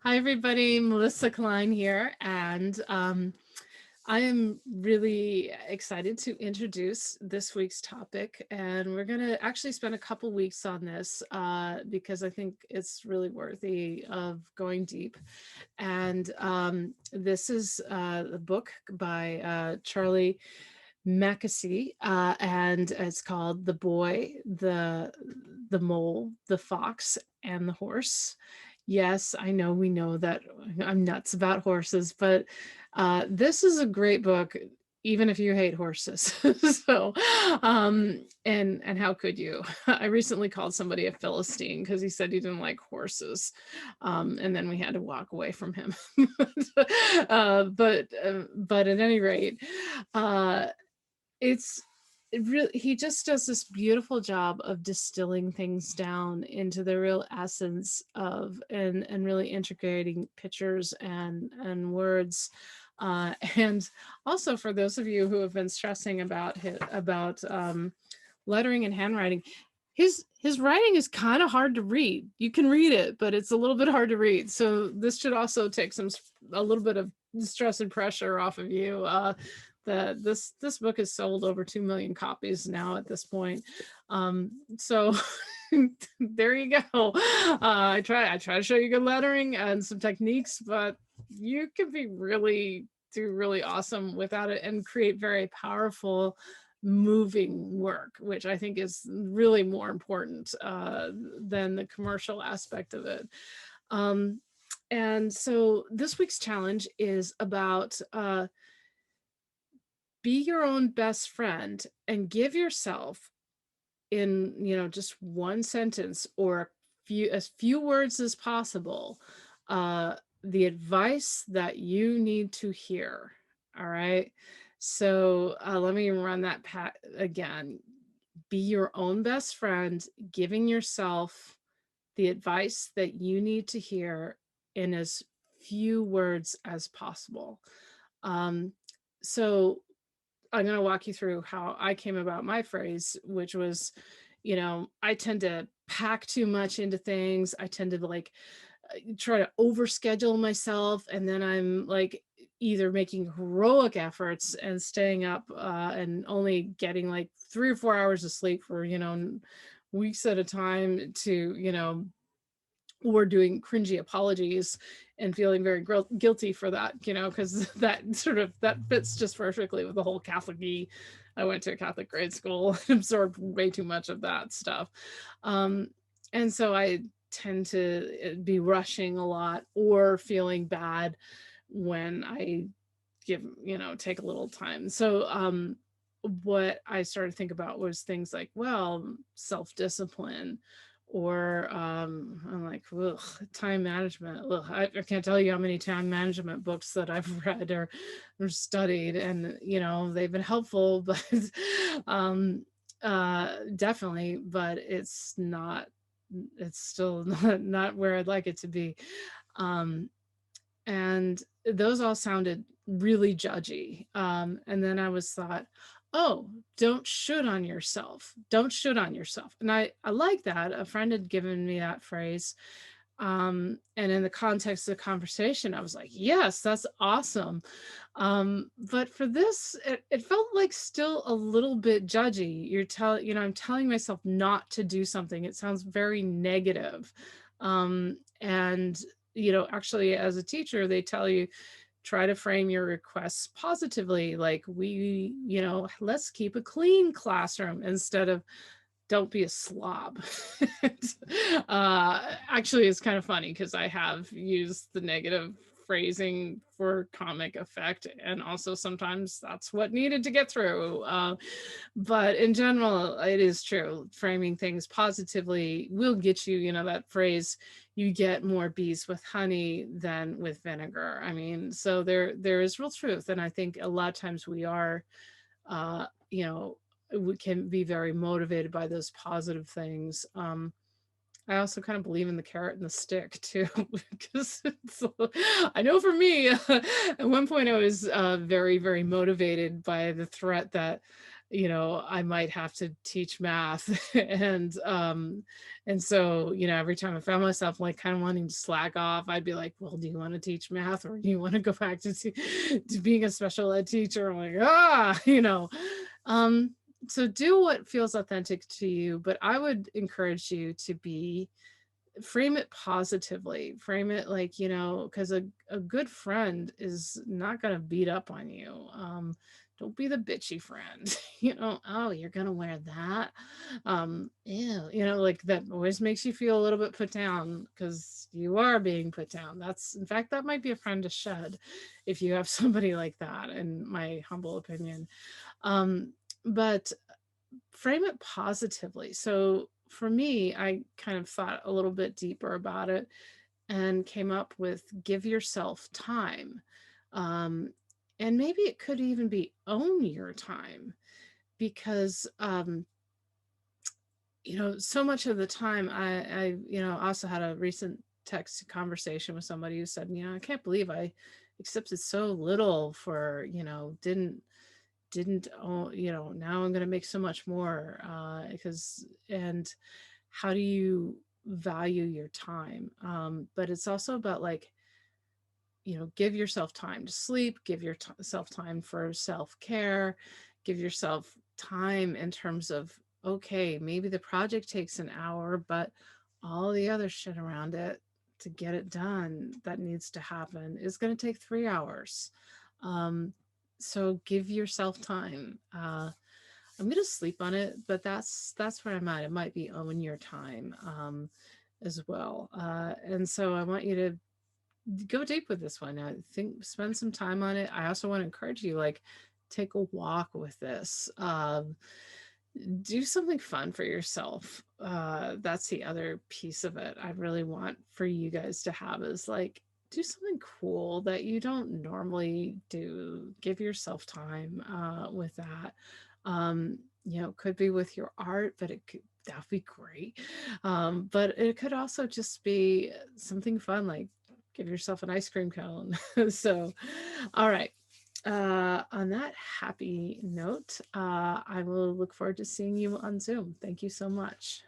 Hi, everybody. Melissa Klein here, and I am really excited to introduce this week's topic. And we're going to actually spend a couple weeks on this because I think it's really worthy of going deep. And this is a book by Charlie Mackesy, and it's called "The Boy, the Mole, the Fox, and the Horse." Yes, I know we know that I'm nuts about horses, but this is a great book, even if you hate horses. So, and how could you? I recently called somebody a Philistine because he said he didn't like horses, and then we had to walk away from him. But at any rate, uh, it's it really he just does this beautiful job of distilling things down into the real essence of and really integrating pictures and words, and also for those of you who have been stressing about lettering and handwriting, his writing is kind of hard to read. You can read it, but it's a little bit hard to read, so this should also take a little bit of stress and pressure off of you. This book has sold over 2 million copies now at this point. So there you go. I try to show you good lettering and some techniques, but you can do really awesome without it and create very powerful moving work, which I think is really more important than the commercial aspect of it. And so this week's challenge is about be your own best friend and give yourself, in just one sentence or as few words as possible, uh the advice that you need to hear. All right, so let me run that pat again. Be your own best friend, giving yourself the advice that you need to hear in as few words as possible. So I'm going to walk you through how I came about my phrase, which was, I tend to pack too much into things. I tend to try to overschedule myself. And then I'm like either making heroic efforts and staying up and only getting like 3 or 4 hours of sleep for, weeks at a time to, or doing cringy apologies and feeling very guilty for that, because that fits just perfectly with the whole Catholic-y. I went to a Catholic grade school and absorbed way too much of that stuff. And so I tend to be rushing a lot or feeling bad when I take a little time. So what I started to think about was things like, well, self-discipline, or I'm like, ugh, time management. Ugh, I can't tell you how many time management books that I've read or studied, and they've been helpful, but definitely, but it's still not where I'd like it to be. Um, and those all sounded really judgy. And then I was thought, oh, don't should on yourself. And I like that. A friend had given me that phrase, and in the context of the conversation, I was like, yes, that's awesome. But for this, it felt like still a little bit judgy. I'm telling myself not to do something. It sounds very negative. And actually, as a teacher, they tell you, try to frame your requests positively, like, let's keep a clean classroom, instead of don't be a slob. Actually, it's kind of funny because I have used the negative phrasing for comic effect, and also sometimes that's what needed to get through. But in general, it is true. Framing things positively will get you, that phrase, you get more bees with honey than with vinegar. I mean, so there is real truth. And I think a lot of times we are, uh, you know, we can be very motivated by those positive things. I also kind of believe in the carrot and the stick too, because I know for me, at one point I was very, very motivated by the threat that, I might have to teach math. And so, every time I found myself like kind of wanting to slack off, I'd be like, well, do you want to teach math, or do you want to go back to being a special ed teacher? I'm like, um, so do what feels authentic to you, but I would encourage you to frame it positively. Frame it like, because a good friend is not going to beat up on you. Don't be the bitchy friend. Oh, you're going to wear that. Ew, like that always makes you feel a little bit put down, because you are being put down. In fact, that might be a friend to shed if you have somebody like that, in my humble opinion. But frame it positively. So for me, I kind of thought a little bit deeper about it and came up with give yourself time. Um, and maybe it could even be own your time, because so much of the time I also had a recent text conversation with somebody who said, I can't believe I accepted so little for, didn't own, now I'm going to make so much more, because and how do you value your time? But it's also about like, give yourself time to sleep, give yourself time for self-care, give yourself time in terms of, okay, maybe the project takes an hour, but all the other shit around it to get it done that needs to happen is going to take 3 hours. um, so give yourself time. I'm gonna sleep on it, but that's where I'm at. It might be own your time, as well. And so I want you to go deep with this one. I think spend some time on it. I also want to encourage you, like, take a walk with this. Do something fun for yourself. That's the other piece of it I really want for you guys to have, is like, do something cool that you don't normally do. Give yourself time with that. Could be with your art, but that'd be great. But it could also just be something fun, like give yourself an ice cream cone. So, all right. On that happy note, I will look forward to seeing you on Zoom. Thank you so much.